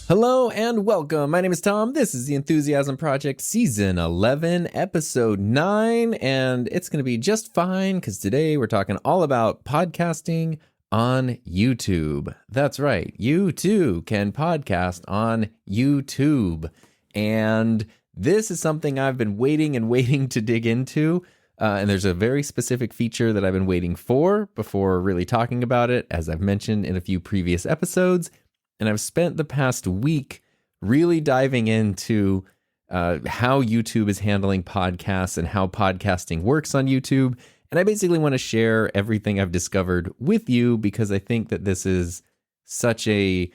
Hello and welcome. My name is Tom. This is the Enthusiasm Project Season 11, Episode 9, and it's going to be just fine because today we're talking all about podcasting on YouTube. That's right. You too can podcast on YouTube. And this is something I've been waiting to dig into. And there's a very specific feature that I've been waiting for before really talking about it, as I've mentioned in a few previous episodes. And I've spent the past week really diving into how YouTube is handling podcasts and how podcasting works on YouTube. And I basically want to share everything I've discovered with you because I think that this is such a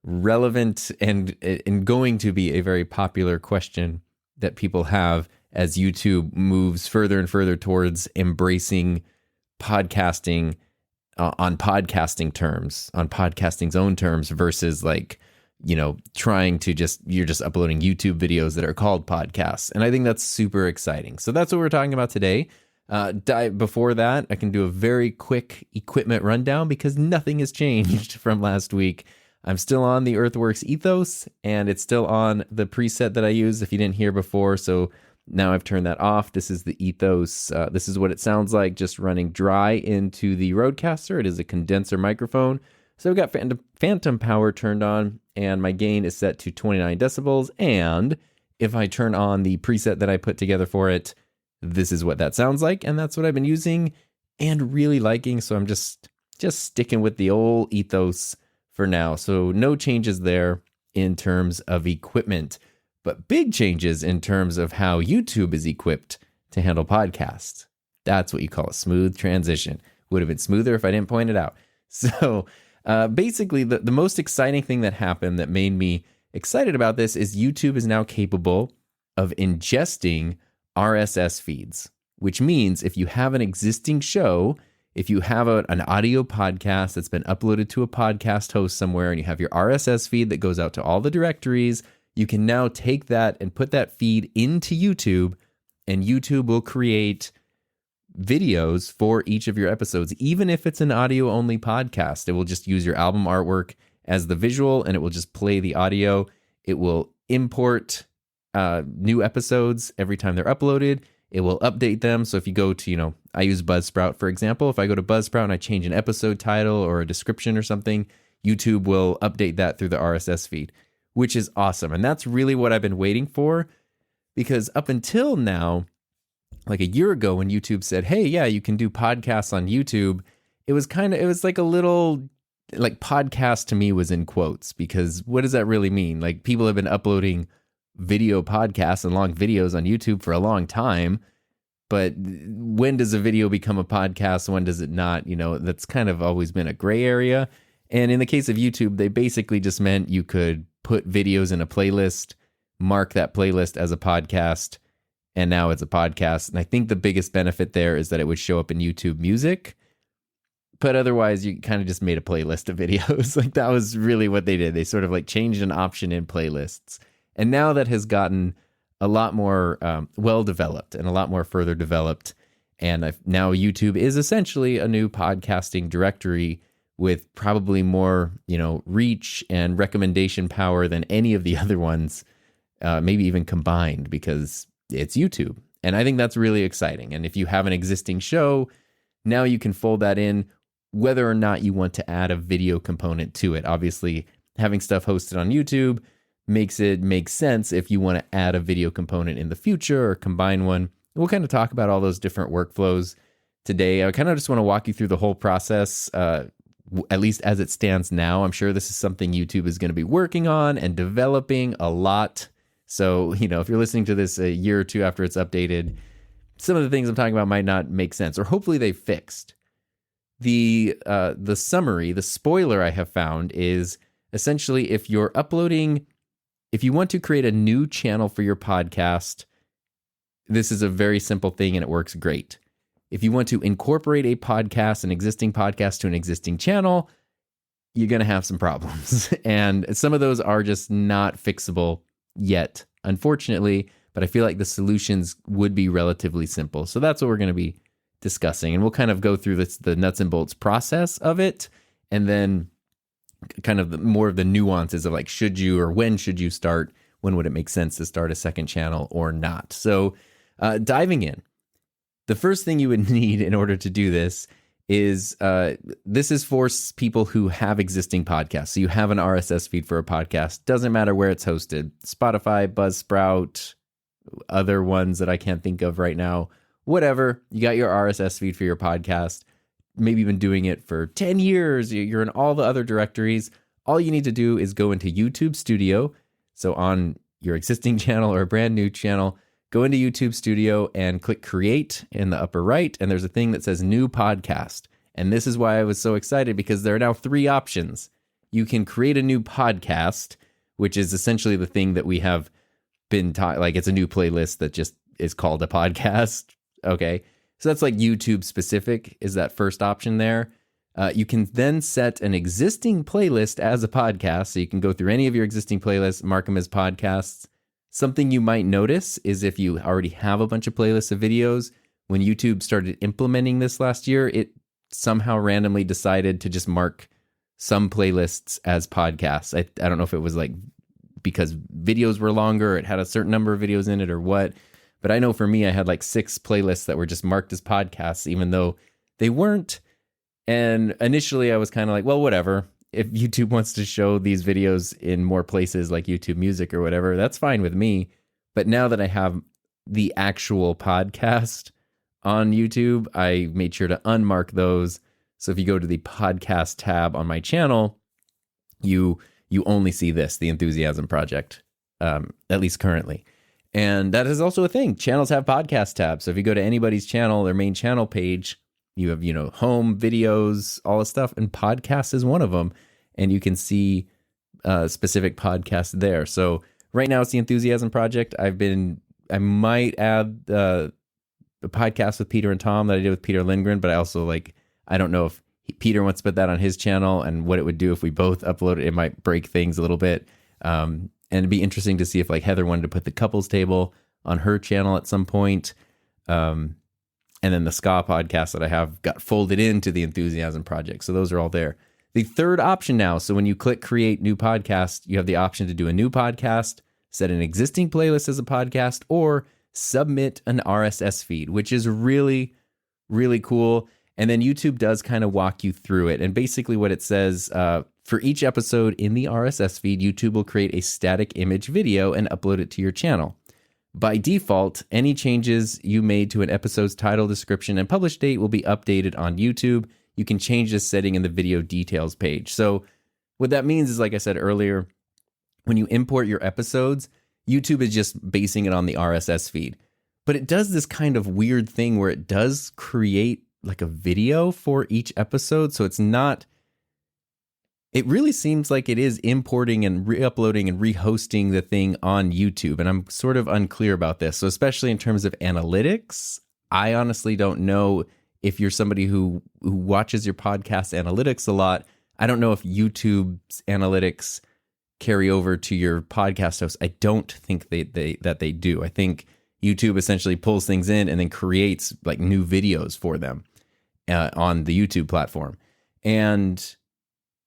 relevant and going to be a very popular question that people have as YouTube moves further and further towards embracing podcasting on podcasting terms, on podcasting's own terms versus trying to you're just uploading YouTube videos that are called podcasts. And I think that's super exciting. So that's what we're talking about today. Before that, I can do a very quick equipment rundown because nothing has changed from last week. I'm still on the Earthworks ETHOS and it's still on the preset that I used if you didn't hear before. So now I've turned that off. This is the Ethos. This is what it sounds like just running dry into the Rodecaster. It is a condenser microphone. So I've got phantom power turned on and my gain is set to 29 decibels. And if I turn on the preset that I put together for it, this is what that sounds like. And that's what I've been using and really liking. So I'm just sticking with the old Ethos for now. So no changes there in terms of equipment. But big changes in terms of how YouTube is equipped to handle podcasts. That's what you call a smooth transition. Would have been smoother if I didn't point it out. So basically, the most exciting thing that happened that made me excited about this is YouTube is now capable of ingesting RSS feeds, which means if you have an existing show, if you have an audio podcast that's been uploaded to a podcast host somewhere and you have your RSS feed that goes out to all the directories, you can now take that and put that feed into YouTube, and YouTube will create videos for each of your episodes. Even if it's an audio-only podcast, it will just use your album artwork as the visual, and it will just play the audio. It will import new episodes every time they're uploaded. It will update them. So if you go to, I use Buzzsprout, for example. If I go to Buzzsprout and I change an episode title or a description or something, YouTube will update that through the RSS feed, which is awesome. And that's really what I've been waiting for, because up until now, like a year ago when YouTube said, hey, yeah, you can do podcasts on YouTube, it was like a little, like podcast to me was in quotes, because what does that really mean? Like people have been uploading video podcasts and long videos on YouTube for a long time, but when does a video become a podcast? When does it not? That's kind of always been a gray area. And in the case of YouTube, they basically just meant you could put videos in a playlist, mark that playlist as a podcast, and now it's a podcast. And I think the biggest benefit there is that it would show up in YouTube Music, but otherwise you kind of just made a playlist of videos. Like that was really what they did. They sort of like changed an option in playlists. And now that has gotten a lot more well-developed and a lot more further developed. And now YouTube is essentially a new podcasting directory with probably more, reach and recommendation power than any of the other ones, maybe even combined, because it's YouTube. And I think that's really exciting. And if you have an existing show, now you can fold that in, whether or not you want to add a video component to it. Obviously, having stuff hosted on YouTube makes it make sense if you want to add a video component in the future or combine one. We'll kind of talk about all those different workflows today. I kind of just want to walk you through the whole process, at least as it stands now. I'm sure this is something YouTube is going to be working on and developing a lot. So, if you're listening to this a year or two after it's updated, some of the things I'm talking about might not make sense, or hopefully they fixed. The summary, the spoiler I have found is essentially if you want to create a new channel for your podcast, this is a very simple thing and it works great. If you want to incorporate an existing podcast to an existing channel, you're going to have some problems. And some of those are just not fixable yet, unfortunately, but I feel like the solutions would be relatively simple. So that's what we're going to be discussing. And we'll kind of go through the nuts and bolts process of it. And then kind of more of the nuances of like, should you or when should you start? When would it make sense to start a second channel or not? So diving in, the first thing you would need in order to do this is this is for people who have existing podcasts. So you have an RSS feed for a podcast. Doesn't matter where it's hosted. Spotify, Buzzsprout, other ones that I can't think of right now. Whatever. You got your RSS feed for your podcast. Maybe you've been doing it for 10 years. You're in all the other directories. All you need to do is go into YouTube Studio. So on your existing channel or a brand new channel, go into YouTube Studio and click Create in the upper right. And there's a thing that says New Podcast. And this is why I was so excited, because there are now 3 options. You can create a new podcast, which is essentially the thing that we have been taught. Like, it's a new playlist that just is called a podcast. Okay. So that's like YouTube specific, is that first option there. You can then set an existing playlist as a podcast. So you can go through any of your existing playlists, mark them as podcasts. Something you might notice is if you already have a bunch of playlists of videos, when YouTube started implementing this last year, it somehow randomly decided to just mark some playlists as podcasts. I don't know if it was like because videos were longer, or it had a certain number of videos in it or what. But I know for me, I had like 6 playlists that were just marked as podcasts, even though they weren't. And initially I was kind of like, well, whatever. If YouTube wants to show these videos in more places like YouTube Music or whatever, that's fine with me. But now that I have the actual podcast on YouTube, I made sure to unmark those. So if you go to the podcast tab on my channel, you only see this, the Enthusiasm Project, at least currently. And that is also a thing. Channels have podcast tabs. So if you go to anybody's channel, their main channel page, you have, home, videos, all this stuff, and podcasts is one of them. And you can see specific podcasts there. So right now it's the Enthusiasm Project. I I might add the podcast with Peter and Tom that I did with Peter Lindgren, but I also I don't know if Peter wants to put that on his channel and what it would do if we both upload it. It might break things a little bit. And it'd be interesting to see if Heather wanted to put the couples table on her channel at some point. And then the ska podcast that I have got folded into the Enthusiasm Project. So those are all there. The third option now, so when you click create new podcast, you have the option to do a new podcast, set an existing playlist as a podcast, or submit an RSS feed, which is really, really cool. And then YouTube does kind of walk you through it. And basically what it says, for each episode in the RSS feed, YouTube will create a static image video and upload it to your channel. By default, any changes you made to an episode's title, description, and publish date will be updated on YouTube. You can change this setting in the video details page. So what that means is, like I said earlier, when you import your episodes, YouTube is just basing it on the RSS feed. But it does this kind of weird thing where it does create like a video for each episode. So it's not, it really seems like it is importing and re-uploading and re-hosting the thing on YouTube. And I'm sort of unclear about this. So especially in terms of analytics, I honestly don't know if you're somebody who watches your podcast analytics a lot. I don't know if YouTube's analytics carry over to your podcast host. I don't think they do. I think YouTube essentially pulls things in and then creates like new videos for them on the YouTube platform. And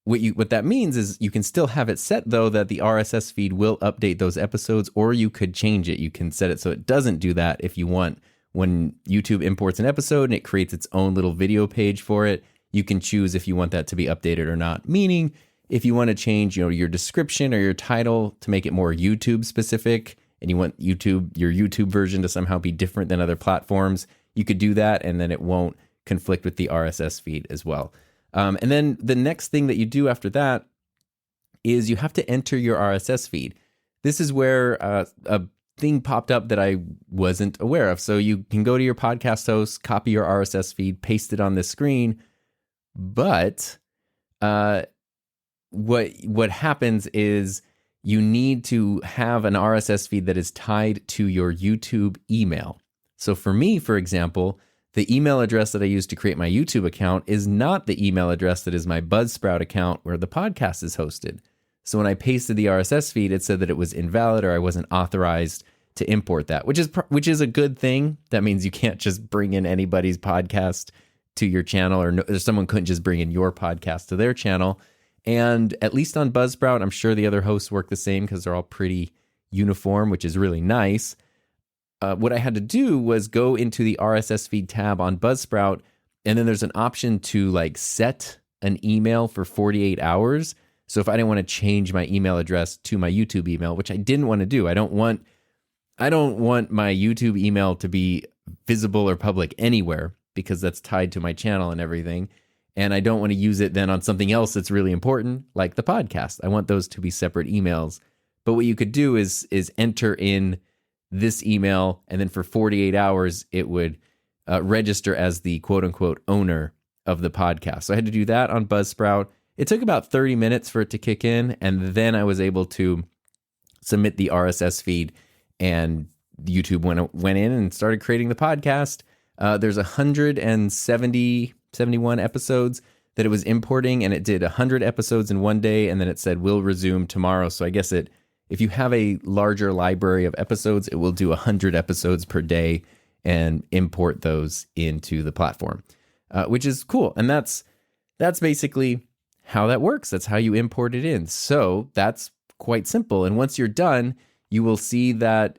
what that means is you can still have it set, though, that the RSS feed will update those episodes, or you could change it. You can set it so it doesn't do that if you want. When YouTube imports an episode and it creates its own little video page for it, you can choose if you want that to be updated or not. Meaning, if you want to change, your description or your title to make it more YouTube specific, and you want your YouTube version to somehow be different than other platforms, you could do that, and then it won't conflict with the RSS feed as well. And then the next thing that you do after that is you have to enter your RSS feed. This is where a thing popped up that I wasn't aware of. So you can go to your podcast host, copy your RSS feed, paste it on this screen. But what happens is you need to have an RSS feed that is tied to your YouTube email. So for me, for example, the email address that I use to create my YouTube account is not the email address that is my Buzzsprout account where the podcast is hosted. So when I pasted the RSS feed, it said that it was invalid or I wasn't authorized to import that, which is a good thing. That means you can't just bring in anybody's podcast to your channel, or someone couldn't just bring in your podcast to their channel. And at least on Buzzsprout, I'm sure the other hosts work the same because they're all pretty uniform, which is really nice. What I had to do was go into the RSS feed tab on Buzzsprout, and then there's an option to like set an email for 48 hours. So if I didn't want to change my email address to my YouTube email, which I didn't want to do, I don't want my YouTube email to be visible or public anywhere because that's tied to my channel and everything. And I don't want to use it then on something else that's really important, like the podcast. I want those to be separate emails. But what you could do is enter in this email, and then for 48 hours, it would register as the quote-unquote owner of the podcast. So I had to do that on Buzzsprout. It took about 30 minutes for it to kick in, and then I was able to submit the RSS feed, and YouTube went in and started creating the podcast. There's 171 episodes that it was importing, and it did 100 episodes in one day, and then it said, "We'll resume tomorrow." So I guess if you have a larger library of episodes, it will do 100 episodes per day and import those into the platform, which is cool. And that's basically how that works. That's how you import it in. So that's quite simple. And once you're done, you will see that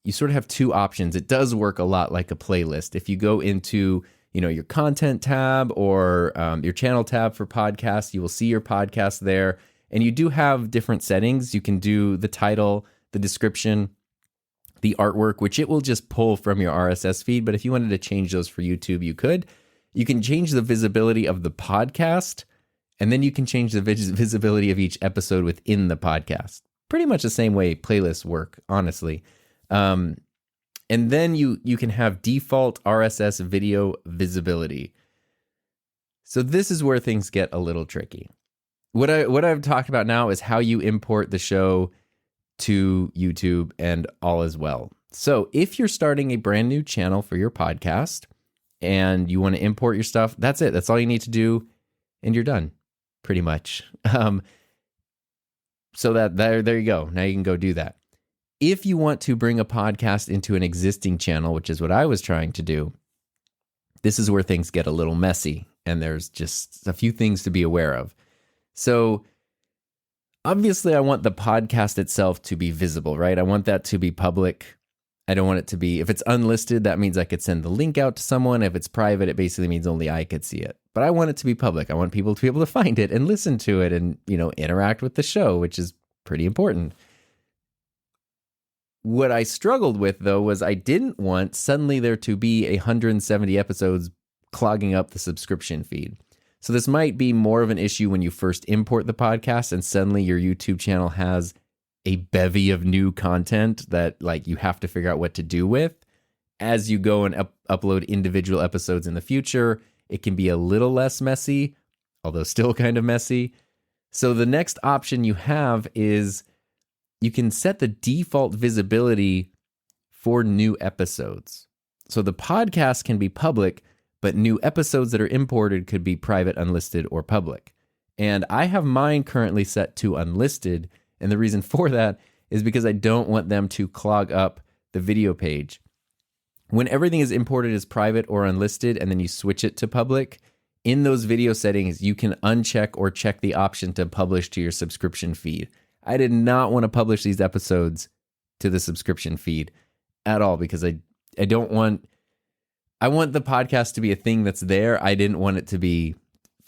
you sort of have two options. It does work a lot like a playlist. If you go into your content tab or your channel tab for podcasts, you will see your podcast there. And you do have different settings. You can do the title, the description, the artwork, which it will just pull from your RSS feed. But if you wanted to change those for YouTube, you could. You can change the visibility of the podcast, and then you can change the visibility of each episode within the podcast. Pretty much the same way playlists work, honestly. And then you can have default RSS video visibility. So this is where things get a little tricky. What I've talked about now is how you import the show to YouTube and all as well. So if you're starting a brand new channel for your podcast and you want to import your stuff, that's it. That's all you need to do, and you're done, pretty much. So there you go. Now you can go do that. If you want to bring a podcast into an existing channel, which is what I was trying to do, this is where things get a little messy, and there's just a few things to be aware of. So obviously I want the podcast itself to be visible, right? I want that to be public. I don't want it to be, if it's unlisted, that means I could send the link out to someone. If it's private, it basically means only I could see it. But I want it to be public. I want people to be able to find it and listen to it and, interact with the show, which is pretty important. What I struggled with, though, was I didn't want suddenly there to be 170 episodes clogging up the subscription feed. So this might be more of an issue when you first import the podcast and suddenly your YouTube channel has a bevy of new content that you have to figure out what to do with. As you go and upload individual episodes in the future, it can be a little less messy, although still kind of messy. So the next option you have is you can set the default visibility for new episodes. So the podcast can be public, but new episodes that are imported could be private, unlisted, or public. And I have mine currently set to unlisted, and the reason for that is because I don't want them to clog up the video page. When everything is imported as private or unlisted, and then you switch it to public, in those video settings, you can uncheck or check the option to publish to your subscription feed. I did not want to publish these episodes to the subscription feed at all because I want the podcast to be a thing that's there. I didn't want it to be,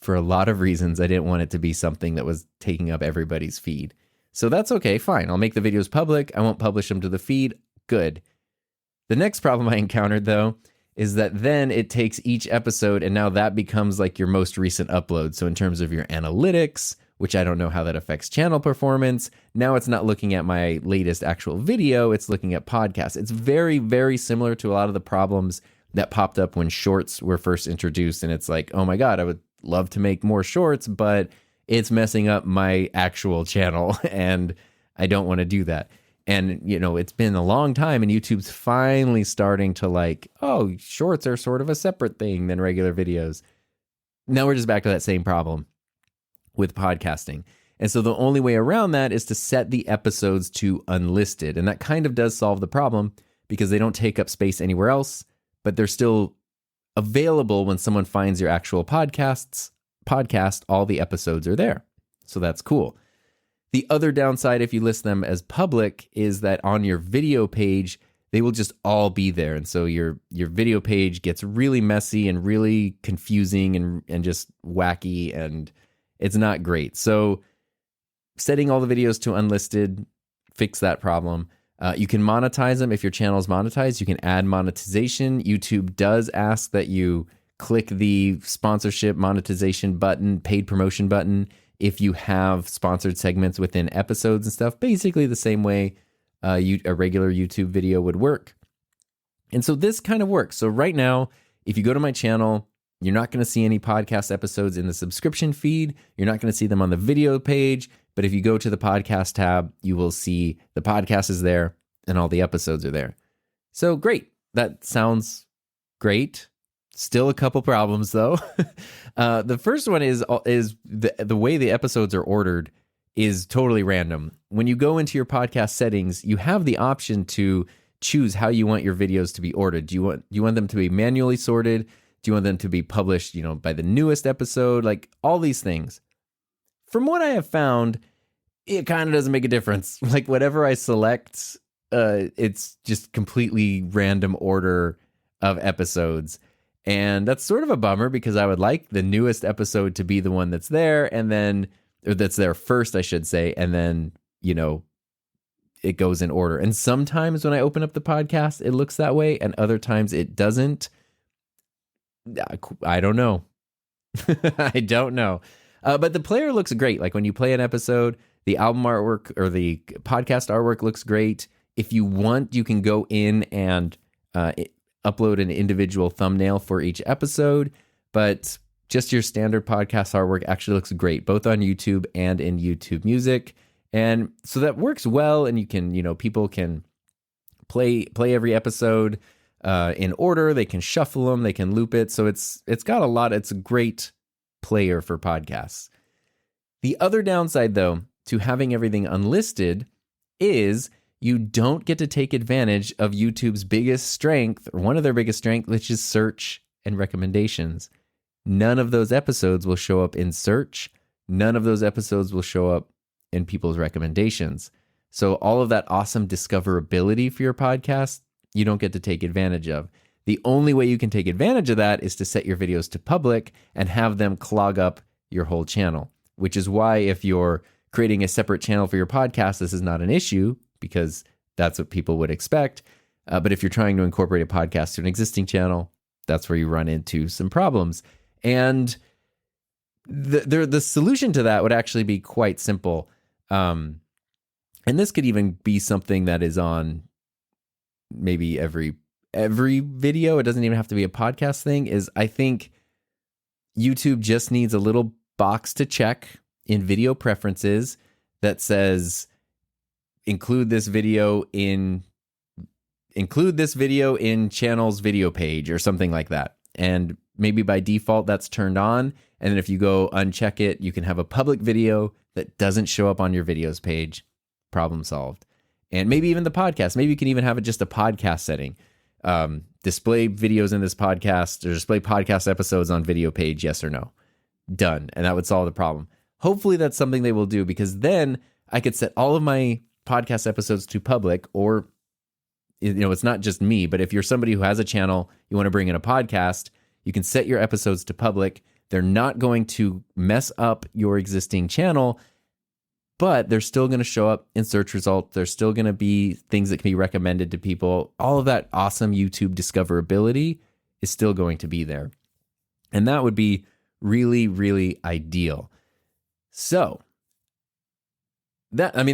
for a lot of reasons, I didn't want it to be something that was taking up everybody's feed. So that's okay, fine. I'll make the videos public. I won't publish them to the feed. Good. The next problem I encountered, though, is that then it takes each episode and now that becomes like your most recent upload. So in terms of your analytics, which I don't know how that affects channel performance, now it's not looking at my latest actual video, it's looking at podcasts. It's very, very similar to a lot of the problems that popped up when shorts were first introduced. And it's like, oh my God, I would love to make more shorts, but it's messing up my actual channel and I don't want to do that. And, it's been a long time and YouTube's finally starting to shorts are sort of a separate thing than regular videos. Now we're just back to that same problem with podcasting. And so the only way around that is to set the episodes to unlisted. And that kind of does solve the problem because they don't take up space anywhere else, but they're still available when someone finds your actual podcast, all the episodes are there. So that's cool. The other downside, if you list them as public, is that on your video page, they will just all be there. And so your video page gets really messy and really confusing and just wacky, and it's not great. So setting all the videos to unlisted, fix that problem. You can monetize them. If your channel is monetized, you can add monetization. YouTube does ask that you click the sponsorship monetization button, paid promotion button, if you have sponsored segments within episodes and stuff, basically the same way a regular YouTube video would work. And so this kind of works. So right now, if you go to my channel, you're not going to see any podcast episodes in the subscription feed. You're not going to see them on the video page. But if you go to the podcast tab, you will see the podcast is there and all the episodes are there. So great. That sounds great. Still a couple problems though. The first one is the way the episodes are ordered is totally random. When you go into your podcast settings, you have the option to choose how you want your videos to be ordered. Do you want them to be manually sorted? Do you want them to be published, by the newest episode? Like all these things. From what I have found, it kind of doesn't make a difference. Like whatever I select, it's just completely random order of episodes. And that's sort of a bummer because I would like the newest episode to be the one that's there or that's there first, I should say. And then, it goes in order. And sometimes when I open up the podcast, it looks that way. And other times it doesn't. I don't know. I don't know. But the player looks great. Like when you play an episode, the album artwork or the podcast artwork looks great. If you want, you can go in and upload an individual thumbnail for each episode, but just your standard podcast artwork actually looks great, both on YouTube and in YouTube Music. And so that works well, and you can, people can play every episode in order. They can shuffle them, they can loop it. So it's a great player for podcasts. The other downside, though, to having everything unlisted is you don't get to take advantage of YouTube's biggest strength, or one of their biggest strengths, which is search and recommendations. None of those episodes will show up in search. None of those episodes will show up in people's recommendations. So all of that awesome discoverability for your podcast, you don't get to take advantage of. The only way you can take advantage of that is to set your videos to public and have them clog up your whole channel, which is why if you're creating a separate channel for your podcast, this is not an issue because that's what people would expect. But if you're trying to incorporate a podcast to an existing channel, that's where you run into some problems. And the solution to that would actually be quite simple. And this could even be something that is on maybe every video. It doesn't even have to be a podcast thing. Is I think YouTube just needs a little box to check in video preferences that says include this video in channel's video page or something like that. And maybe by default that's turned on. And then if you go uncheck it, you can have a public video that doesn't show up on your videos page. Problem solved. And maybe even the podcast. Maybe you can even have it just a podcast setting. Display videos in this podcast or display podcast episodes on video page, yes or no. Done. And that would solve the problem. Hopefully that's something they will do, because then I could set all of my podcast episodes to public, or, it's not just me, but if you're somebody who has a channel, you want to bring in a podcast, you can set your episodes to public. They're not going to mess up your existing channel, but they're still going to show up in search results. There's still going to be things that can be recommended to people. All of that awesome YouTube discoverability is still going to be there. And that would be really, really ideal. So that's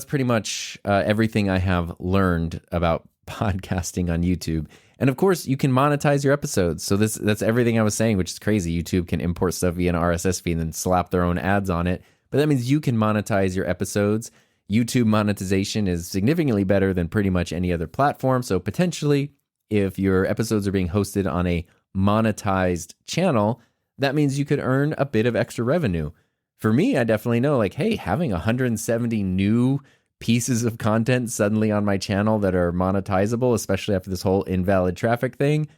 pretty much everything I have learned about podcasting on YouTube. And of course, you can monetize your episodes. So that's everything I was saying, which is crazy. YouTube can import stuff via an RSS feed and then slap their own ads on it. But that means you can monetize your episodes. YouTube monetization is significantly better than pretty much any other platform. So potentially, if your episodes are being hosted on a monetized channel, that means you could earn a bit of extra revenue. For me, I definitely know, hey, having 170 new pieces of content suddenly on my channel that are monetizable, especially after this whole invalid traffic thing,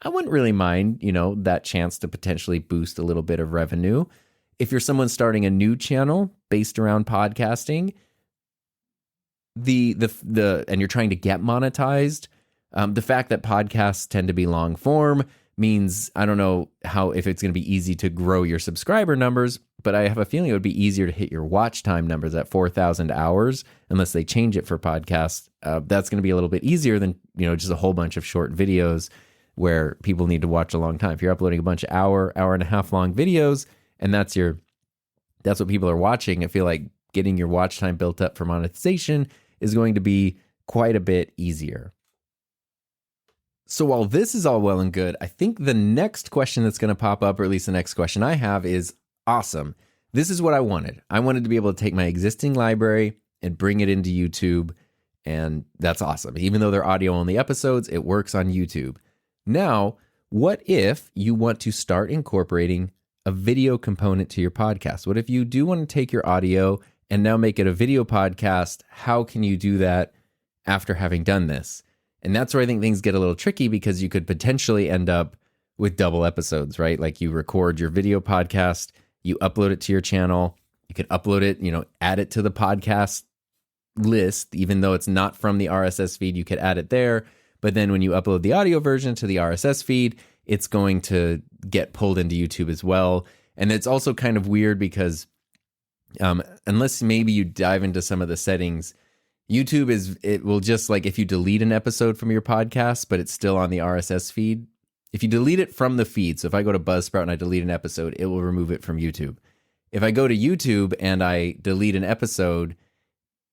I wouldn't really mind, that chance to potentially boost a little bit of revenue. If you're someone starting a new channel based around podcasting, and you're trying to get monetized, the fact that podcasts tend to be long form means I don't know if it's going to be easy to grow your subscriber numbers, but I have a feeling it would be easier to hit your watch time numbers at 4,000 hours unless they change it for podcasts. That's going to be a little bit easier than just a whole bunch of short videos where people need to watch a long time. If you're uploading a bunch of hour and a half long videos, and that's what people are watching, I feel like getting your watch time built up for monetization is going to be quite a bit easier. So while this is all well and good, I think the next question that's going to pop up, or at least the next question I have, is awesome. This is what I wanted. I wanted to be able to take my existing library and bring it into YouTube, and that's awesome. Even though they're audio-only episodes, it works on YouTube. Now, what if you want to start incorporating a video component to your podcast? What if you do want to take your audio and now make it a video podcast? How can you do that after having done this? And that's where I think things get a little tricky, because you could potentially end up with double episodes, right? Like you record your video podcast, you upload it to your channel, you can upload it, add it to the podcast list, even though it's not from the RSS feed, you could add it there. But then when you upload the audio version to the RSS feed, it's going to get pulled into YouTube as well. And it's also kind of weird because unless maybe you dive into some of the settings, YouTube it will just, like, if you delete an episode from your podcast, but it's still on the RSS feed, if you delete it from the feed, so if I go to Buzzsprout and I delete an episode, it will remove it from YouTube. If I go to YouTube and I delete an episode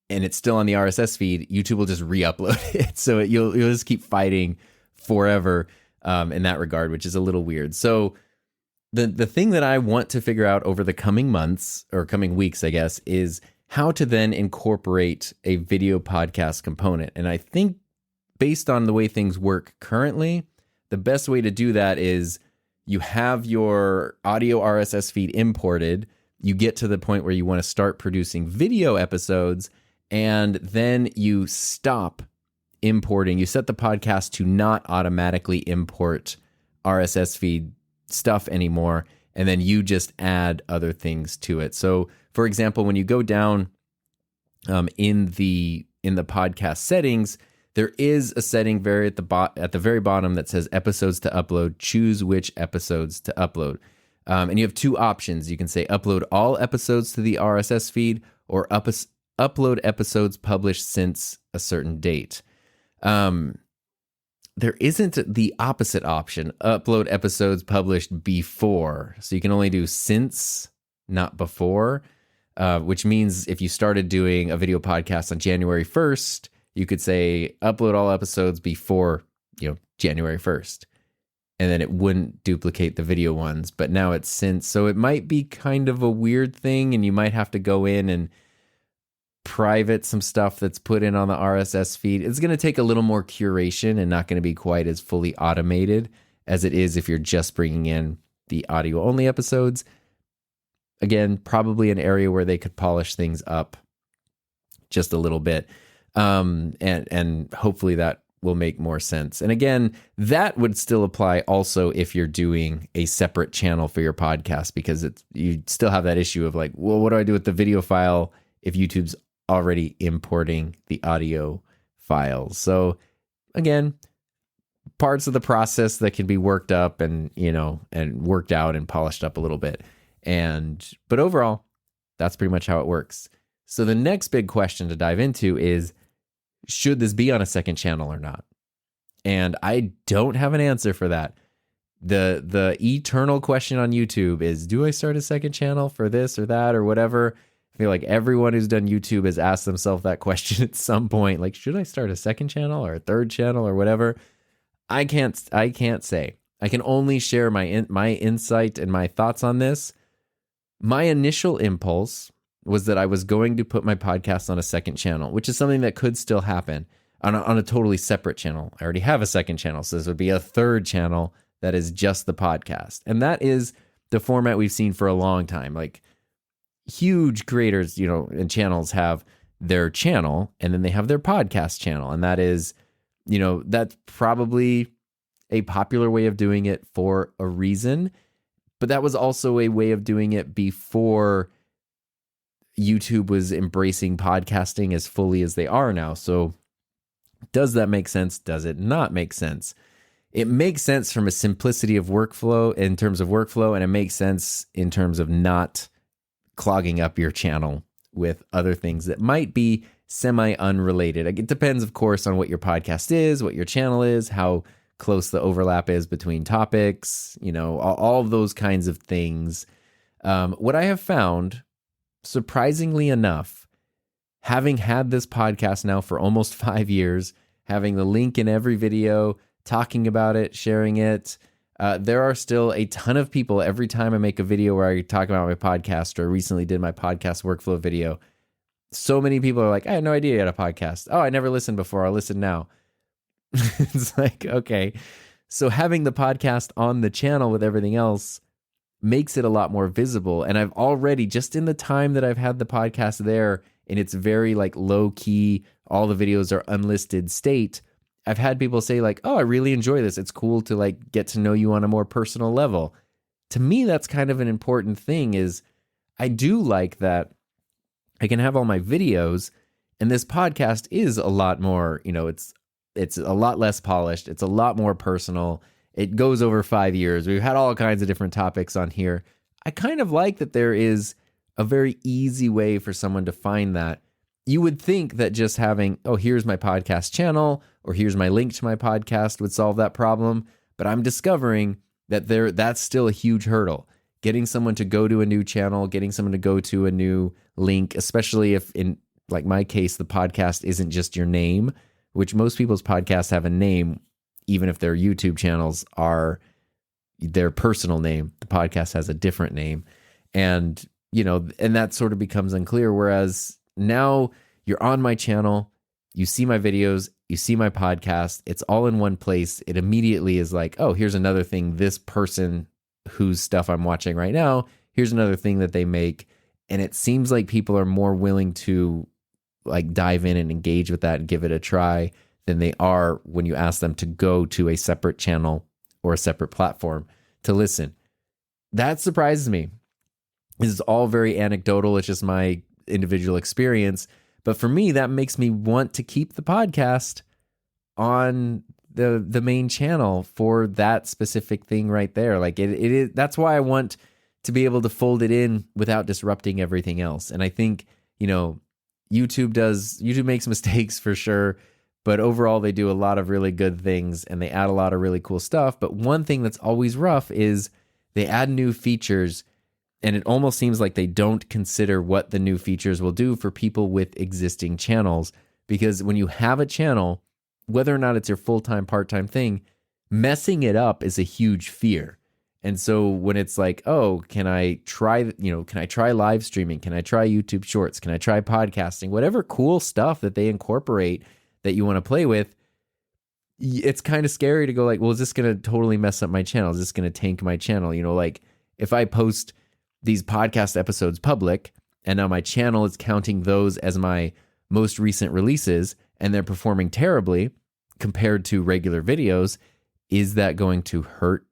and it's still on the RSS feed, YouTube will just re-upload it. So you'll just keep fighting forever in that regard, which is a little weird. So the thing that I want to figure out over the coming months, or coming weeks, I guess, is how to then incorporate a video podcast component. And I think based on the way things work currently, the best way to do that is you have your audio RSS feed imported, you get to the point where you want to start producing video episodes, and then you stop importing. You set the podcast to not automatically import RSS feed stuff anymore, and then you just add other things to it. So, for example, when you go down in the podcast settings, there is a setting at the very bottom that says episodes to upload. Choose which episodes to upload. And you have two options. You can say upload all episodes to the RSS feed, or upload episodes published since a certain date. There isn't the opposite option, upload episodes published before. So you can only do since, not before, which means if you started doing a video podcast on January 1st, you could say upload all episodes before, January 1st. And then it wouldn't duplicate the video ones. But now it's since. So it might be kind of a weird thing, and you might have to go in and private some stuff that's put in on the RSS feed. It's going to take a little more curation and not going to be quite as fully automated as it is if you're just bringing in the audio only episodes. Again, probably an area where they could polish things up just a little bit. And hopefully that will make more sense. And again, that would still apply also if you're doing a separate channel for your podcast, because you still have that issue of like, well, what do I do with the video file if YouTube's already importing the audio files? So again, parts of the process that can be worked up and worked out and polished up a little bit. But overall, that's pretty much how it works. So the next big question to dive into is, should this be on a second channel or not? And I don't have an answer for that. The eternal question on YouTube is, do I start a second channel for this or that or whatever? I feel like everyone who's done YouTube has asked themselves that question at some point. Like, should I start a second channel or a third channel or whatever? I can't say. I can only share my insight and my thoughts on this. My initial impulse was that I was going to put my podcast on a second channel, which is something that could still happen on a totally separate channel. I already have a second channel, so this would be a third channel that is just the podcast. And that is the format we've seen for a long time. Like, huge creators, and channels have their channel and then they have their podcast channel. And that is, that's probably a popular way of doing it for a reason. But that was also a way of doing it before YouTube was embracing podcasting as fully as they are now. So does that make sense? Does it not make sense? It makes sense from a simplicity of workflow in terms of workflow, and it makes sense in terms of not clogging up your channel with other things that might be semi-unrelated. It depends, of course, on what your podcast is, what your channel is, how close the overlap is between topics, all of those kinds of things. What I have found, surprisingly enough, having had this podcast now for almost 5 years, having the link in every video, talking about it, sharing it, there are still a ton of people every time I make a video where I talk about my podcast, or recently did my podcast workflow video. So many people are like, I had no idea you had a podcast. Oh, I never listened before. I'll listen now. It's like, okay. So having the podcast on the channel with everything else makes it a lot more visible. And I've already, just in the time that I've had the podcast there, and it's very like low key, all the videos are unlisted state, I've had people say like, oh, I really enjoy this. It's cool to like get to know you on a more personal level. To me, that's kind of an important thing, is I do like that I can have all my videos, and this podcast is a lot more, it's a lot less polished. It's a lot more personal. It goes over 5 years. We've had all kinds of different topics on here. I kind of like that there is a very easy way for someone to find that. You would think that just having, oh, here's my podcast channel, or here's my link to my podcast would solve that problem. But I'm discovering that that's still a huge hurdle. Getting someone to go to a new channel, getting someone to go to a new link, especially if in like my case, the podcast isn't just your name, which most people's podcasts have a name, even if their YouTube channels are their personal name. The podcast has a different name. And, and that sort of becomes unclear. Whereas now you're on my channel, you see my videos, you see my podcast, it's all in one place. It immediately is like, oh, here's another thing this person whose stuff I'm watching right now, here's another thing that they make. And it seems like people are more willing to like dive in and engage with that and give it a try than they are when you ask them to go to a separate channel or a separate platform to listen. That surprises me. This is all very anecdotal. It's just my individual experience. But for me, that makes me want to keep the podcast on the main channel for that specific thing right there. Like it is, that's why I want to be able to fold it in without disrupting everything else. And I think, YouTube makes mistakes for sure, but overall they do a lot of really good things and they add a lot of really cool stuff. But one thing that's always rough is they add new features, and it almost seems like they don't consider what the new features will do for people with existing channels. Because when you have a channel, whether or not it's your full-time, part-time thing, messing it up is a huge fear. And so when it's like, oh, can I try live streaming? Can I try YouTube Shorts? Can I try podcasting? Whatever cool stuff that they incorporate that you want to play with, it's kind of scary to go like, well, is this going to totally mess up my channel? Is this going to tank my channel? Like if I post these podcast episodes public and now my channel is counting those as my most recent releases and they're performing terribly compared to regular videos, is that going to hurt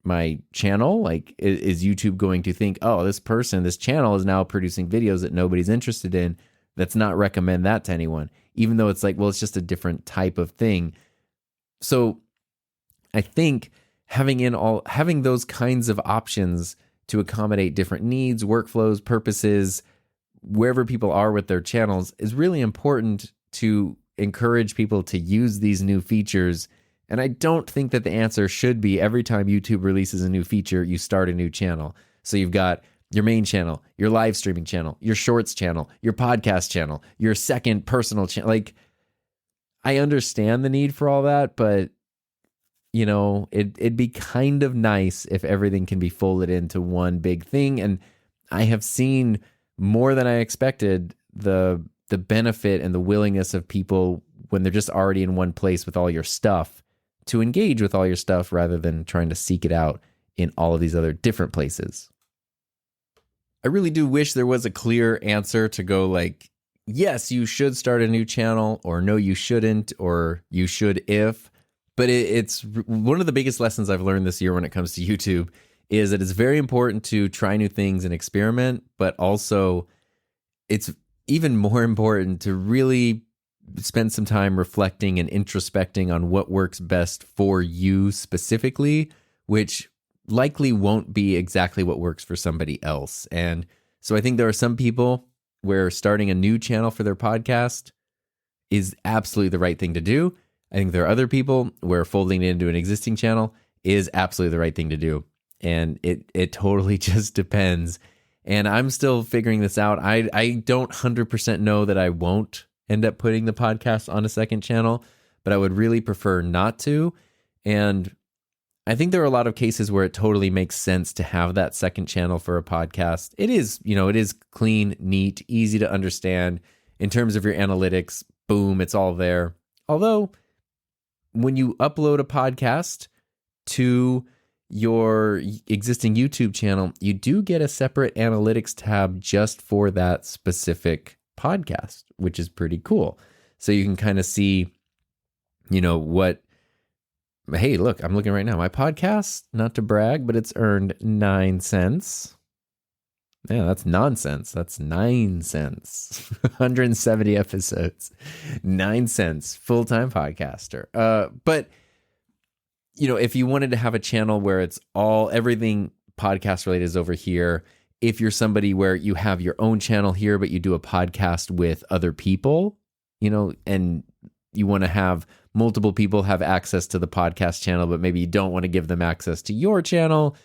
my channel? Like, is YouTube going to think, oh, this channel is now producing videos that nobody's interested in? Let's not recommend that to anyone, even though it's like, well, it's just a different type of thing. So I think having those kinds of options to accommodate different needs, workflows, purposes, wherever people are with their channels is really important to encourage people to use these new features. And I don't think that the answer should be every time YouTube releases a new feature, you start a new channel. So you've got your main channel, your live streaming channel, your shorts channel, your podcast channel, your second personal channel. Like, I understand the need for all that, but it'd be kind of nice if everything can be folded into one big thing. And I have seen more than I expected the benefit and the willingness of people when they're just already in one place with all your stuff to engage with all your stuff rather than trying to seek it out in all of these other different places. I really do wish there was a clear answer to go like, yes, you should start a new channel, or no, you shouldn't, or you should if. But it's one of the biggest lessons I've learned this year when it comes to YouTube is that it's very important to try new things and experiment, but also it's even more important to really spend some time reflecting and introspecting on what works best for you specifically, which likely won't be exactly what works for somebody else. And so I think there are some people where starting a new channel for their podcast is absolutely the right thing to do. I think there are other people where folding it into an existing channel is absolutely the right thing to do. And it totally just depends. And I'm still figuring this out. I don't 100% know that I won't end up putting the podcast on a second channel, but I would really prefer not to. And I think there are a lot of cases where it totally makes sense to have that second channel for a podcast. It is, it is clean, neat, easy to understand in terms of your analytics. Boom, it's all there. Although when you upload a podcast to your existing YouTube channel, you do get a separate analytics tab just for that specific podcast, which is pretty cool. So you can kind of see, what, hey, look, I'm looking right now. My podcast, not to brag, but it's earned 9 cents. Yeah, that's nonsense. That's 9 cents. 170 episodes, 9 cents, full-time podcaster. But if you wanted to have a channel where it's everything podcast related is over here, if you're somebody where you have your own channel here, but you do a podcast with other people, and you want to have multiple people have access to the podcast channel, but maybe you don't want to give them access to your channel,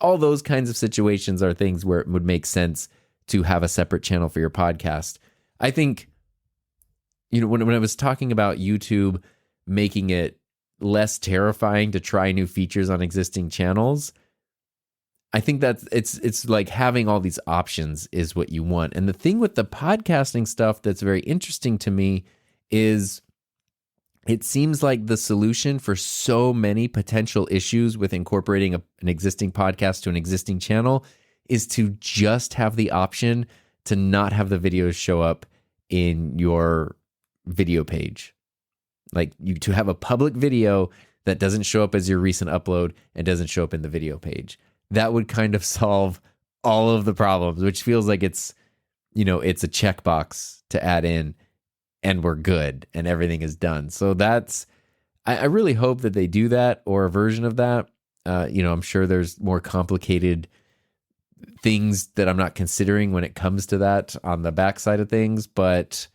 all those kinds of situations are things where it would make sense to have a separate channel for your podcast. I think, when I was talking about YouTube making it less terrifying to try new features on existing channels, I think that it's like having all these options is what you want. And the thing with the podcasting stuff that's very interesting to me is it seems like the solution for so many potential issues with incorporating an existing podcast to an existing channel is to just have the option to not have the videos show up in your video page. Like to have a public video that doesn't show up as your recent upload and doesn't show up in the video page. That would kind of solve all of the problems, which feels like it's a checkbox to add in and we're good and everything is done. So I really hope that they do that or a version of that. I'm sure there's more complicated things that I'm not considering when it comes to that on the backside of things, but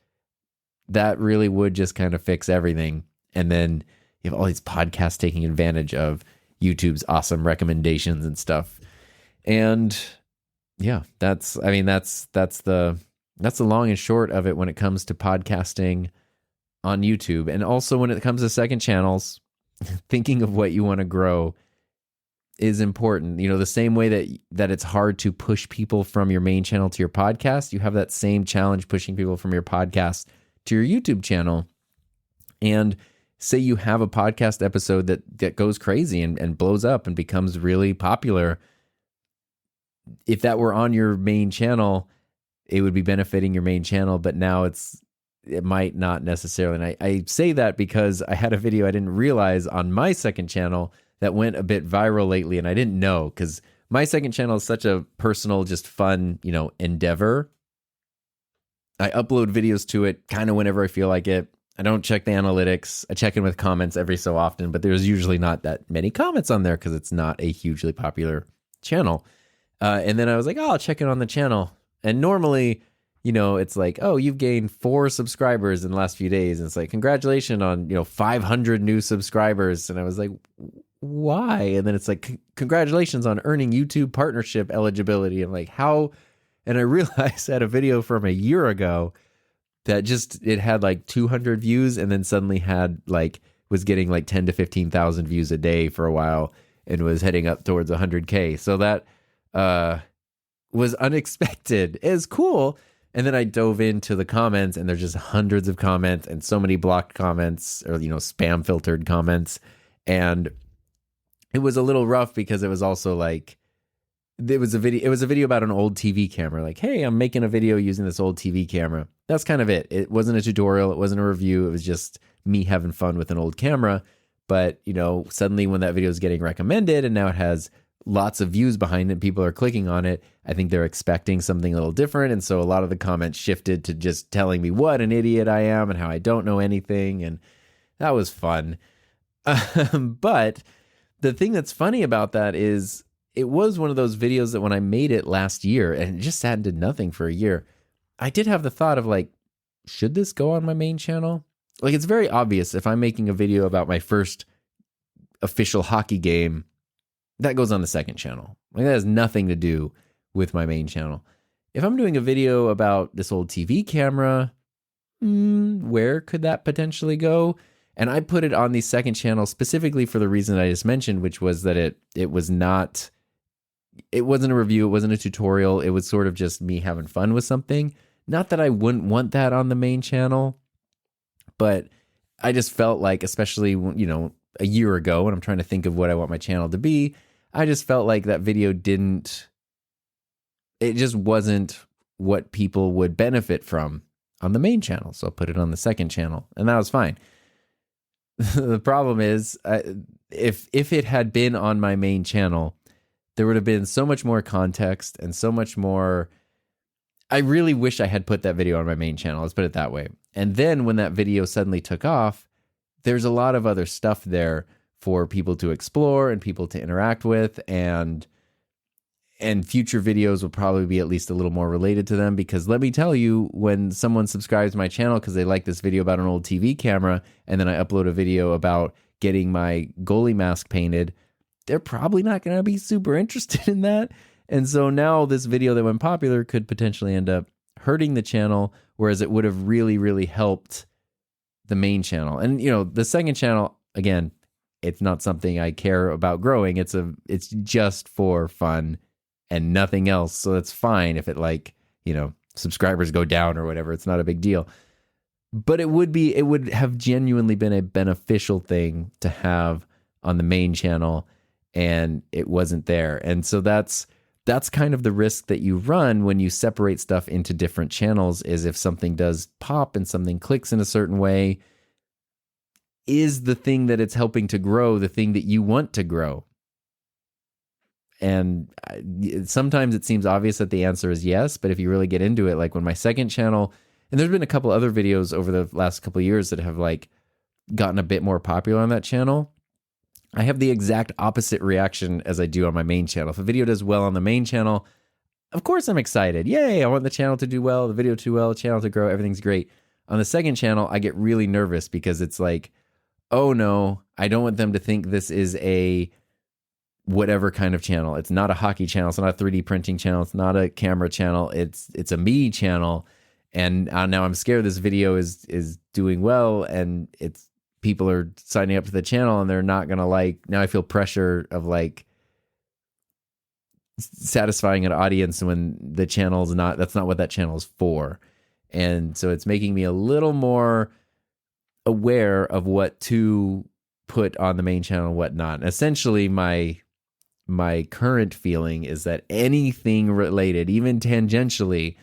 that really would just kind of fix everything. And then you have all these podcasts taking advantage of YouTube's awesome recommendations and stuff. And yeah, that's the long and short of it when it comes to podcasting on YouTube. And also when it comes to second channels, thinking of what you want to grow is important. The same way that it's hard to push people from your main channel to your podcast, you have that same challenge pushing people from your podcast to your YouTube channel. And say you have a podcast episode that goes crazy and blows up and becomes really popular. If that were on your main channel, it would be benefiting your main channel, but now it might not necessarily. And I say that because I had a video I didn't realize on my second channel that went a bit viral lately, and I didn't know because my second channel is such a personal, just fun, endeavor. I upload videos to it kind of whenever I feel like it. I don't check the analytics. I check in with comments every so often, but there's usually not that many comments on there because it's not a hugely popular channel. And then I was like, I'll check it on the channel. And normally, it's like, oh, you've gained 4 subscribers in the last few days. And it's like, congratulations on, 500 new subscribers. And I was like, why? And then it's like, congratulations on earning YouTube partnership eligibility. I'm like, how? And I realized I had a video from a year ago that it had like 200 views and then suddenly was getting like 10 to 15,000 views a day for a while and was heading up towards 100K. So that was unexpected. It was cool. And then I dove into the comments and there's just hundreds of comments and so many blocked comments or, spam filtered comments. And it was a little rough because it was also like, it was a video about an old TV camera. Like, hey, I'm making a video using this old TV camera. That's kind of it. It wasn't a tutorial. It wasn't a review. It was just me having fun with an old camera. But, suddenly when that video is getting recommended and now it has lots of views behind it. People are clicking on it. I think they're expecting something a little different. And so a lot of the comments shifted to just telling me what an idiot I am and how I don't know anything. And that was fun. But the thing that's funny about that is it was one of those videos that when I made it last year and it just sat and did nothing for a year, I did have the thought of like, should this go on my main channel? Like, it's very obvious if I'm making a video about my first official hockey game, that goes on the second channel. Like, that has nothing to do with my main channel. If I'm doing a video about this old TV camera, where could that potentially go? And I put it on the second channel specifically for the reason I just mentioned, which was that it wasn't a review, it wasn't a tutorial, it was sort of just me having fun with something. Not that I wouldn't want that on the main channel, but I just felt like, especially, a year ago when I'm trying to think of what I want my channel to be, I just felt like that video it just wasn't what people would benefit from on the main channel. So I put it on the second channel, and that was fine. The problem is, if it had been on my main channel, there would have been so much more context and so much more. I really wish I had put that video on my main channel. Let's put it that way. And then when that video suddenly took off, there's a lot of other stuff there for people to explore and people to interact with, and future videos will probably be at least a little more related to them, because let me tell you, when someone subscribes to my channel because they like this video about an old TV camera, and then I upload a video about getting my goalie mask painted, they're probably not going to be super interested in that. And so now this video that went popular could potentially end up hurting the channel, whereas it would have really, really helped the main channel. And, the second channel, again, it's not something I care about growing. It's just for fun and nothing else. So it's fine if it subscribers go down or whatever. It's not a big deal. But it would have genuinely been a beneficial thing to have on the main channel, and it wasn't there. And so that's kind of the risk that you run when you separate stuff into different channels, is if something does pop and something clicks in a certain way, is the thing that it's helping to grow the thing that you want to grow? And sometimes it seems obvious that the answer is yes, but if you really get into it, like when my second channel, and there's been a couple other videos over the last couple of years that have gotten a bit more popular on that channel, I have the exact opposite reaction as I do on my main channel. If a video does well on the main channel, of course I'm excited. Yay, I want the channel to do well, the video to do well, the channel to grow, everything's great. On the second channel, I get really nervous because it's like, oh no, I don't want them to think this is a whatever kind of channel. It's not a hockey channel. It's not a 3D printing channel. It's not a camera channel. It's a me channel. And now I'm scared this video is doing well, and people are signing up to the channel and they're not going to now I feel pressure of satisfying an audience when the channel's that's not what that channel is for. And so it's making me a little more aware of what to put on the main channel and what not. And essentially my current feeling is that anything related, even tangentially,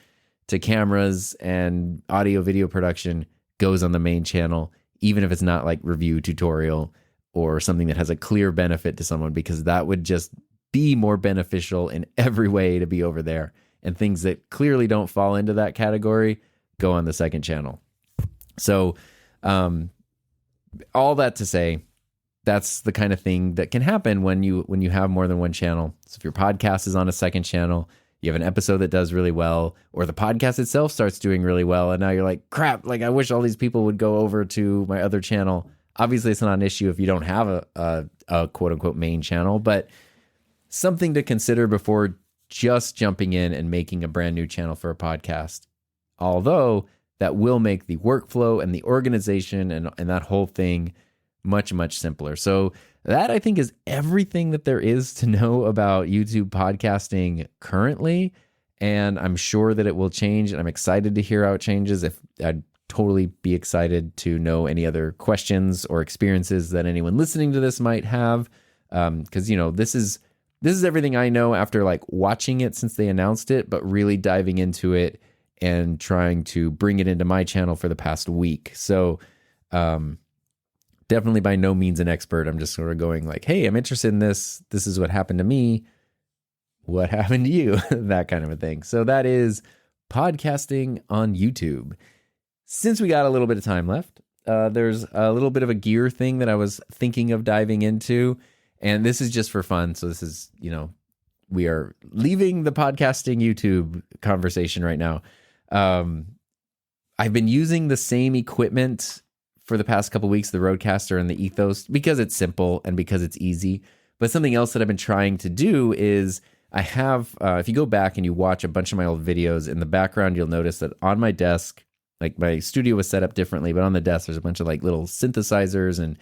to cameras and audio video production goes on the main channel, even if it's not like review tutorial or something that has a clear benefit to someone, because that would just be more beneficial in every way to be over there. And things that clearly don't fall into that category go on the second channel. So all that to say, that's the kind of thing that can happen when you have more than one channel. So if your podcast is on a second channel, you have an episode that does really well, or the podcast itself starts doing really well, and now you're like, crap, I wish all these people would go over to my other channel. Obviously, it's not an issue if you don't have a quote-unquote main channel, but something to consider before just jumping in and making a brand new channel for a podcast. Although that will make the workflow and the organization and that whole thing much, much simpler. So that, I think, is everything that there is to know about YouTube podcasting currently. And I'm sure that it will change, and I'm excited to hear how it changes. I'd totally be excited to know any other questions or experiences that anyone listening to this might have. Because, this is everything I know after watching it since they announced it, but really diving into it and trying to bring it into my channel for the past week. So definitely by no means an expert. I'm just sort of going like, hey, I'm interested in this. This is what happened to me. What happened to you? That kind of a thing. So that is podcasting on YouTube. Since we got a little bit of time left, there's a little bit of a gear thing that I was thinking of diving into. And this is just for fun. So this is, we are leaving the podcasting YouTube conversation right now. I've been using the same equipment for the past couple of weeks, the Rodecaster and the Ethos, because it's simple and because it's easy. But something else that I've been trying to do is I have, if you go back and you watch a bunch of my old videos, in the background, you'll notice that on my desk, like my studio was set up differently, but on the desk, there's a bunch of like little synthesizers and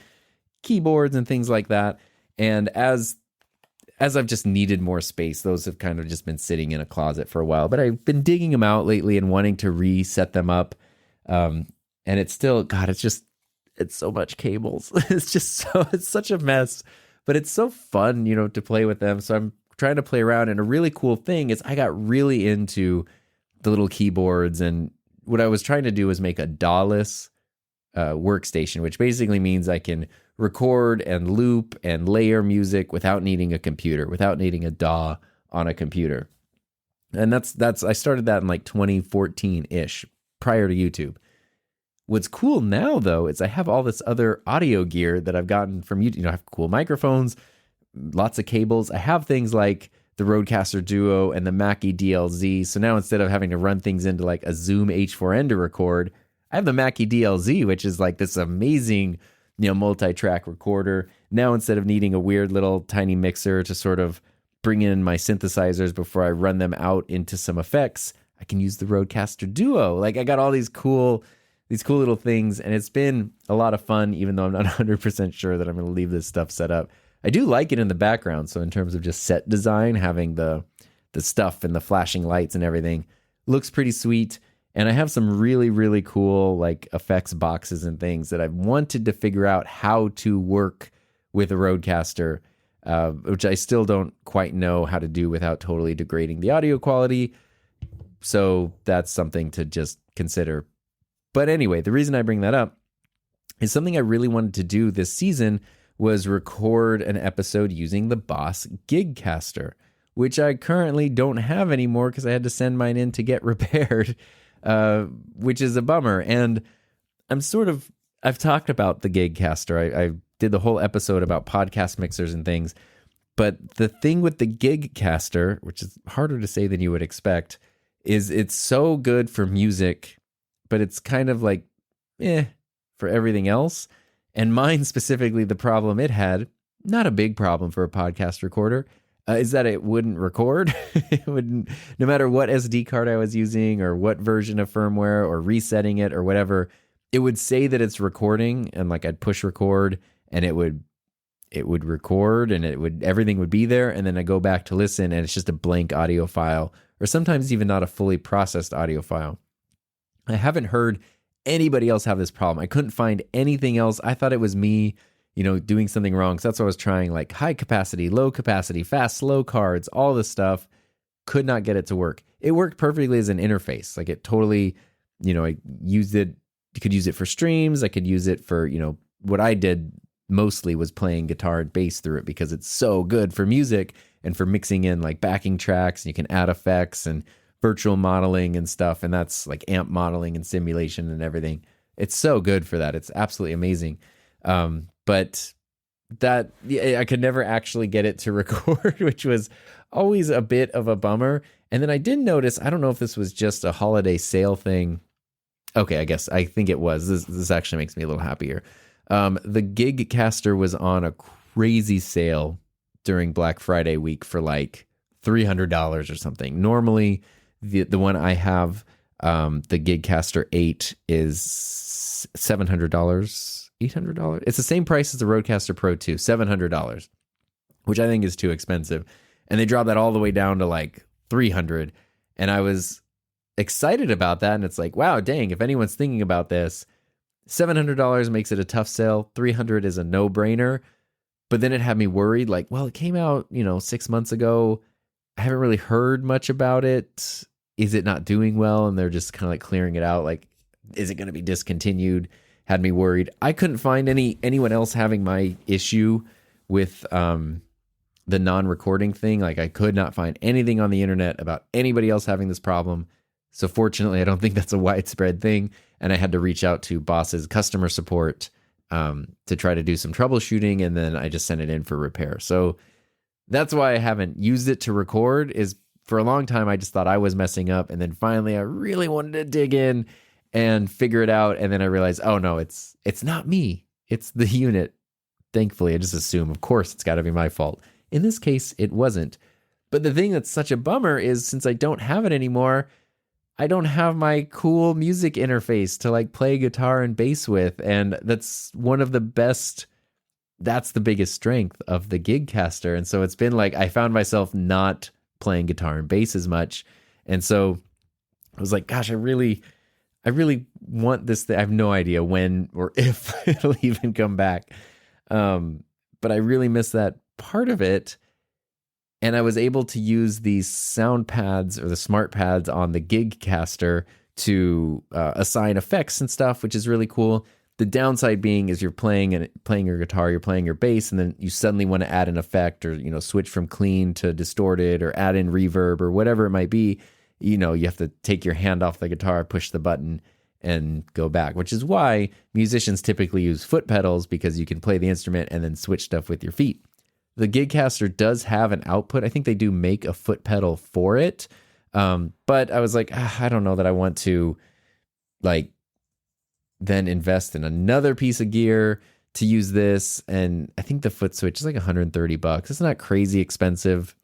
keyboards and things like that. And as I've just needed more space, those have kind of just been sitting in a closet for a while, but I've been digging them out lately and wanting to reset them up. And it's still, God, it's so much cables. It's such a mess, but it's so fun, to play with them. So I'm trying to play around. And a really cool thing is I got really into the little keyboards, and what I was trying to do was make a DAW-less workstation, which basically means I can record and loop and layer music without needing a computer, without needing a DAW on a computer. And I started that in like 2014-ish, prior to YouTube. What's cool now, though, is I have all this other audio gear that I've gotten from YouTube. I have cool microphones, lots of cables. I have things like the Rodecaster Duo and the Mackie DLZ. So now instead of having to run things into like a Zoom H4n to record, I have the Mackie DLZ, which is like this amazing, multi-track recorder. Now, instead of needing a weird little tiny mixer to sort of bring in my synthesizers before I run them out into some effects, I can use the Rodecaster Duo. Like, I got all these cool little things, and it's been a lot of fun, even though I'm not 100% sure that I'm going to leave this stuff set up. I do like it in the background. So in terms of just set design, having the stuff and the flashing lights and everything looks pretty sweet. And I have some really, really cool like effects boxes and things that I've wanted to figure out how to work with a Rodecaster, which I still don't quite know how to do without totally degrading the audio quality. So that's something to just consider. But anyway, the reason I bring that up is something I really wanted to do this season was record an episode using the Boss Gigcaster, which I currently don't have anymore because I had to send mine in to get repaired, which is a bummer. And I've talked about the Gigcaster. I did the whole episode about podcast mixers and things. But the thing with the Gigcaster, which is harder to say than you would expect, is it's so good for music, but it's kind of like, for everything else. And mine specifically, the problem it had, not a big problem for a podcast recorder, is that it wouldn't record. It wouldn't, no matter what SD card I was using or what version of firmware or resetting it or whatever, it would say that it's recording, and like I'd push record and it would record and everything would be there. And then I go back to listen and it's just a blank audio file, or sometimes even not a fully processed audio file. I haven't heard anybody else have this problem. I couldn't find anything else. I thought it was me, doing something wrong. So that's why I was trying like high capacity, low capacity, fast, slow cards, all this stuff. Could not get it to work. It worked perfectly as an interface. Like it totally, I used it. You could use it for streams. I could use it for, what I did mostly was playing guitar and bass through it because it's so good for music and for mixing in like backing tracks. And you can add effects and virtual modeling and stuff, and that's like amp modeling and simulation and everything. It's so good for that. It's absolutely amazing. But that I could never actually get it to record, which was always a bit of a bummer. And then I did notice, I don't know if this was just a holiday sale thing. Okay, I think it was. This actually makes me a little happier. The Gigcaster was on a crazy sale during Black Friday week for like $300 or something. Normally, the one I have, the Gigcaster 8 is $700, $800. It's the same price as the Rodecaster Pro 2, $700, which I think is too expensive. And they dropped that all the way down to like $300. And I was excited about that. And it's like, wow, dang, if anyone's thinking about this, $700 makes it a tough sell. $300 is a no-brainer. But then it had me worried, like, well, it came out, 6 months ago. I haven't really heard much about it. Is it not doing well? And they're just kind of like clearing it out. Like, is it going to be discontinued? had me worried. I couldn't find anyone else having my issue with the non-recording thing. Like, I could not find anything on the internet about anybody else having this problem. So fortunately, I don't think that's a widespread thing. And I had to reach out to Boss's customer support to try to do some troubleshooting. And then I just sent it in for repair. So that's why I haven't used it to record. Is for a long time, I just thought I was messing up. And then finally, I really wanted to dig in and figure it out. And then I realized, oh no, it's not me. It's the unit. Thankfully, I just assume, of course, it's got to be my fault. In this case, it wasn't. But the thing that's such a bummer is, since I don't have it anymore, I don't have my cool music interface to like play guitar and bass with. And that's one of the best, that's the biggest strength of the Gigcaster. And so it's been like, I found myself not playing guitar and bass as much. And so I was like, gosh, I really want this thing. I have no idea when or if it'll even come back. But I really miss that part of it. And I was able to use these sound pads or the smart pads on the Gigcaster to assign effects and stuff, which is really cool. The downside being is you're playing your guitar, you're playing your bass, and then you suddenly want to add an effect or, switch from clean to distorted or add in reverb or whatever it might be. You have to take your hand off the guitar, push the button, and go back, which is why musicians typically use foot pedals, because you can play the instrument and then switch stuff with your feet. The Gigcaster does have an output. I think they do make a foot pedal for it. But I was like, I don't know that I want to then invest in another piece of gear to use this. And I think the foot switch is like $130. It's not crazy expensive,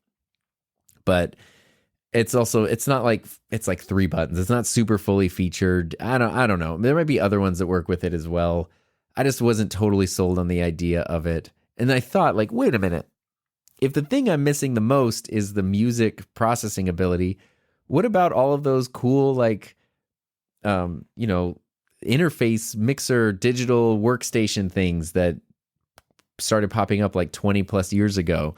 but it's not like it's like 3 buttons. It's not super fully featured. I don't know. There might be other ones that work with it as well. I just wasn't totally sold on the idea of it. And I thought, wait a minute. If the thing I'm missing the most is the music processing ability, what about all of those cool, interface mixer digital workstation things that started popping up like 20 plus years ago?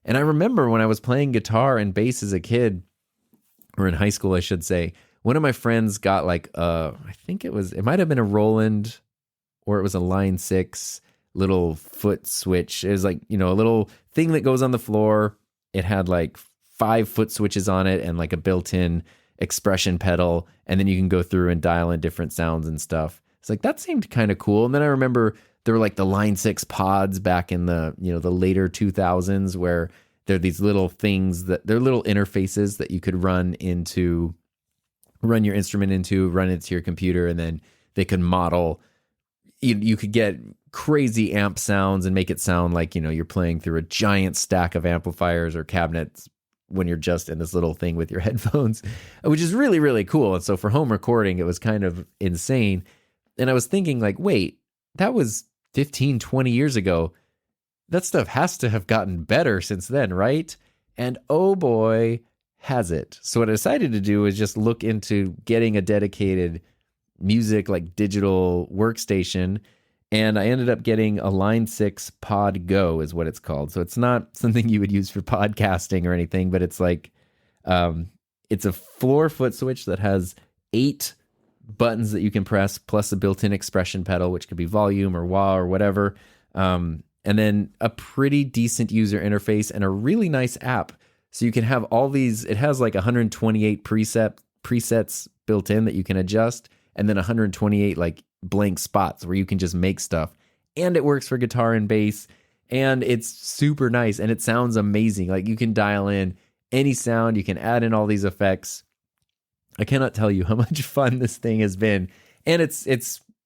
And I remember when I was playing guitar and bass as a kid, or in high school, I should say, one of my friends got I think it might have been a Roland, or it was a Line 6 little foot switch. It was a little thing that goes on the floor. It had 5 foot switches on it and a built-in expression pedal. And then you can go through and dial in different sounds and stuff. It's that seemed kind of cool. And then I remember there were the Line 6 pods back in the, the later 2000s, where they're these little things they're little interfaces that you could run your instrument into, run into your computer, and then they could model. You could get crazy amp sounds and make it sound like, you're playing through a giant stack of amplifiers or cabinets when you're just in this little thing with your headphones, which is really, really cool. And so for home recording, it was kind of insane. And I was thinking wait, that was 15, 20 years ago. That stuff has to have gotten better since then, right? And oh boy, has it. So what I decided to do is just look into getting a dedicated music digital workstation, and I ended up getting a Line 6 Pod Go is what it's called. So it's not something you would use for podcasting or anything, but it's it's a 4 foot switch that has 8 buttons that you can press, plus a built-in expression pedal, which could be volume or wah or whatever, and then a pretty decent user interface and a really nice app. So you can have all these. It has 128 presets built in that you can adjust, and then 128 blank spots where you can just make stuff. And it works for guitar and bass, and it's super nice, and it sounds amazing. You can dial in any sound, you can add in all these effects. I cannot tell you how much fun this thing has been. And it's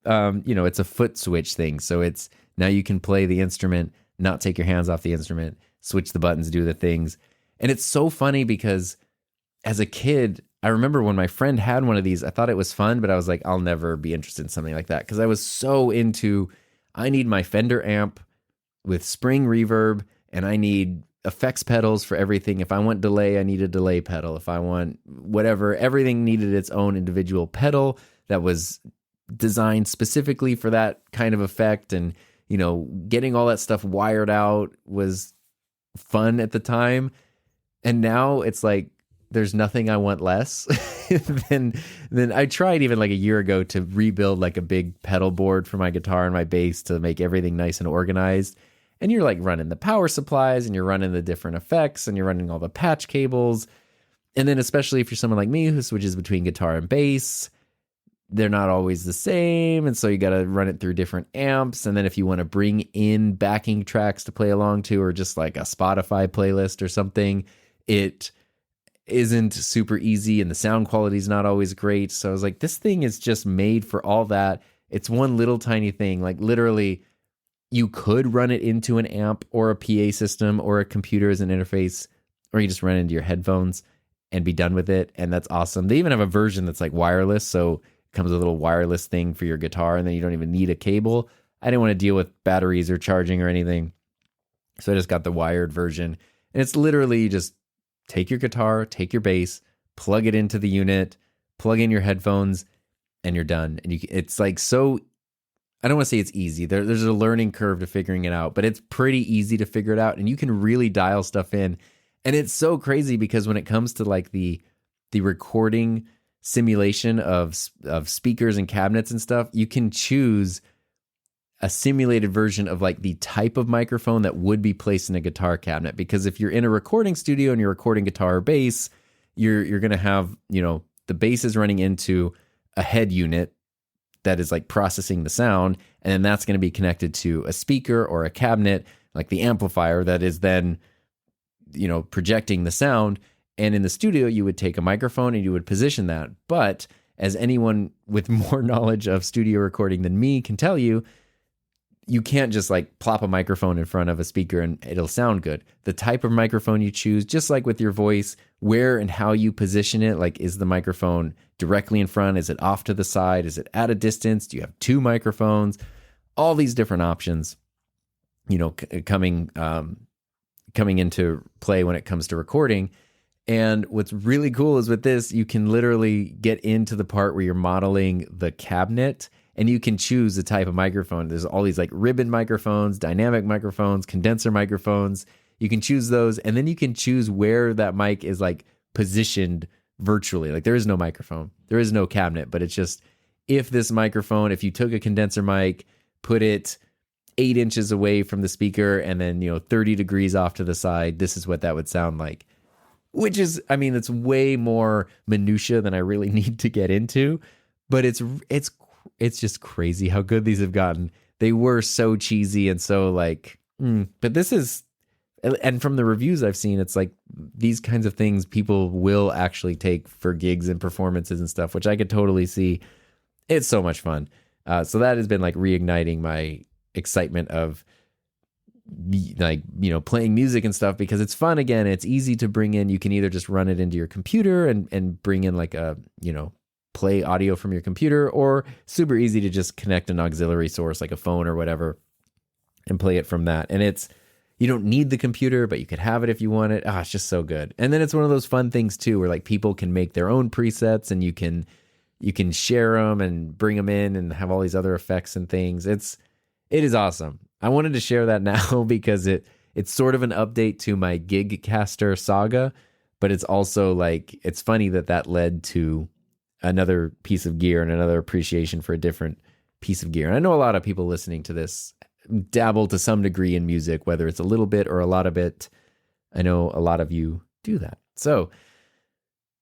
a foot switch thing. So it's now you can play the instrument, not take your hands off the instrument, switch the buttons, do the things. And it's so funny because as a kid, I remember when my friend had one of these, I thought it was fun, but I was like, I'll never be interested in something like that. Because I was so into, I need my Fender amp with spring reverb, and I need effects pedals for everything. If I want delay, I need a delay pedal. If I want whatever, everything needed its own individual pedal that was designed specifically for that kind of effect. And, getting all that stuff wired out was fun at the time. And now it's there's nothing I want less than I tried even like a year ago to rebuild like a big pedal board for my guitar and my bass to make everything nice and organized. And you're like running the power supplies and you're running the different effects and you're running all the patch cables. And then especially if you're someone like me who switches between guitar and bass, they're not always the same. And so you got to run it through different amps. And then if you want to bring in backing tracks to play along to, or just like a Spotify playlist or something, it isn't super easy and the sound quality is not always great. So I was like, this thing is just made for all that. It's one little tiny thing. Like literally you could run it into an amp or a PA system or a computer as an interface, or you just run it into your headphones and be done with it. And that's awesome. They even have a version that's like wireless. So it comes with a little wireless thing for your guitar and then you don't even need a cable. I didn't want to deal with batteries or charging or anything. So I just got the wired version. And it's literally just take your guitar, take your bass, plug it into the unit, plug in your headphones, and you're done. And it's like so, I don't want to say it's easy. There's a learning curve to figuring it out, but it's pretty easy to figure it out. And you can really dial stuff in. And it's so crazy because when it comes to like the recording simulation of speakers and cabinets and stuff, you can choose a simulated version of like the type of microphone that would be placed in a guitar cabinet. Because if you're in a recording studio and you're recording guitar or bass, you're going to have, the bass is running into a head unit that is like processing the sound. And then that's going to be connected to a speaker or a cabinet, like the amplifier that is then, projecting the sound. And in the studio, you would take a microphone and you would position that. But as anyone with more knowledge of studio recording than me can tell you, you can't just like plop a microphone in front of a speaker and it'll sound good. The type of microphone you choose, just like with your voice, where and how you position it, like is the microphone directly in front? Is it off to the side? Is it at a distance? Do you have two microphones? All these different options, coming into play when it comes to recording. And what's really cool is with this, you can literally get into the part where you're modeling the cabinet and you can choose the type of microphone. There's all these like ribbon microphones, dynamic microphones, condenser microphones. You can choose those. And then you can choose where that mic is like positioned virtually. Like there is no microphone, there is no cabinet, but it's just if you took a condenser mic, put it 8 inches away from the speaker and then, 30 degrees off to the side, this is what that would sound like. Which is, it's way more minutia than I really need to get into, but it's just crazy how good these have gotten. They were so cheesy and so like, but this is, and from the reviews I've seen, it's like these kinds of things people will actually take for gigs and performances and stuff, which I could totally see. It's so much fun. So that has been like reigniting my excitement of like, playing music and stuff because it's fun again. It's easy to bring in. You can either just run it into your computer and bring in like a, play audio from your computer, or super easy to just connect an auxiliary source like a phone or whatever and play it from that. And you don't need the computer, but you could have it if you want it. It's just so good. And then it's one of those fun things too, where like people can make their own presets and you can share them and bring them in and have all these other effects and things. It is awesome. I wanted to share that now because it's sort of an update to my Gigcaster saga, but it's also like, it's funny that led to another piece of gear and another appreciation for a different piece of gear. And I know a lot of people listening to this dabble to some degree in music, whether it's a little bit or a lot of it. I know a lot of you do that. So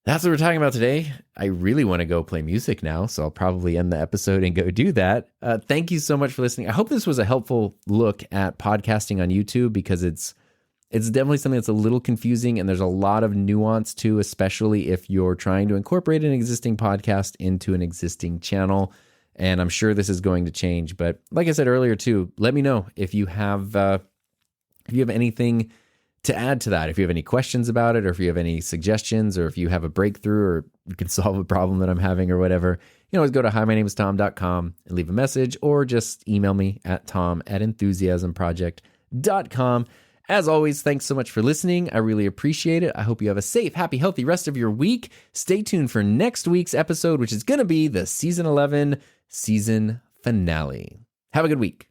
that's what we're talking about today. I really want to go play music now, so I'll probably end the episode and go do that. Thank you so much for listening. I hope this was a helpful look at podcasting on YouTube because it's definitely something that's a little confusing and there's a lot of nuance to, especially if you're trying to incorporate an existing podcast into an existing channel. And I'm sure this is going to change. But like I said earlier too, let me know if you have anything to add to that, if you have any questions about it, or if you have any suggestions, or if you have a breakthrough, or you can solve a problem that I'm having or whatever, you can always go to HiMyNameIsTom.com and leave a message, or just email me at tom@enthusiasmproject.com. As always, thanks so much for listening. I really appreciate it. I hope you have a safe, happy, healthy rest of your week. Stay tuned for next week's episode, which is going to be the Season 11 season finale. Have a good week.